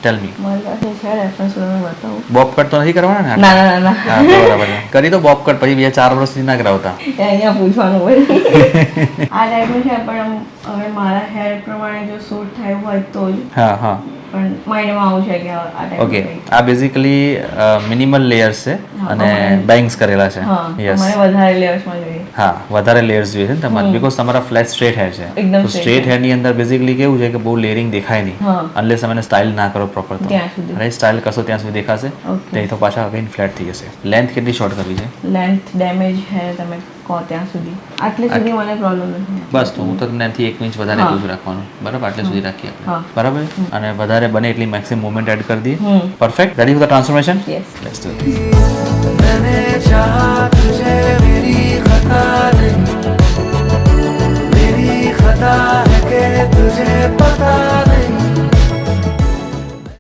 ટેલ મી. મારી પાસે છે રેફરન્સ, હું બતાવું. બોબ કટ તો નથી કરવાના ને? ના ના ના હા તો બરાબર છે. કરી તો બોબ કટ, પછી 2-4 વર્ષ સુધી ના કરાવતા. એ અહીંયા પૂછવાનું હોય. આ ટાઈપનું છે, પણ હવે મારા હેર પ્રમાણે જો સૂટ થાય હોય તો જ. હા હા. પણ માઇન્ડમાં આવું છે કે આ ટાઈપનું ઓકે, કંઈક. આ બેઝિકલી મિનિમલ લેયર્સ છે હા, અને અમારે- બેંગ્સ કરેલા છે. હા, યસ. મને વધારે લેયર્સમાં જોઈએ. હા, વધારે લેયર્સ જોઈએ છે ને તમારે, બીકોઝ તમારા ફ્લેટ સ્ટ્રેટ હેર છે. એકદમ તો straight સ્ટ્રેટ hair. હેરની અંદર બેઝિકલી કેવું છે કે બહુ લેયરિંગ દેખાય નહીં, હા. અનલેસ તમે સ્ટાઇલ ના કરો પ્રોપર તો. ત્યાં સુધી. રાઈટ, સ્ટાઇલ કરશો ત્યાં સુધી દેખાશે, Okay. નહીં તો પાછા અગેન ફ્લેટ થઈ જશે. લેન્થ કેટલી શોર્ટ કરવી છે? લેન્થ ડેમેજ હે તમે કહો ત્યાં સુધી. આટલે સુધી મને પ્રોબ્લેમ નથી. બસ તો હું તો તમને એનાથી 1 ઇંચ વધારે હા. એટલું જ રાખવાનું, બરાબર? આટલે સુધી રાખીએ આપણે, હા. બરાબર? અને વધારે બને એટલી મેક્સિમમ મૂવમેન્ટ એડ કરી દઈએ. Hmm. Perfect, ready for the transformation? Yes. Let's do it. मैंने चाहा तुझे मेरी खता नहीं, मेरी खता है कि तुझे पता नहीं.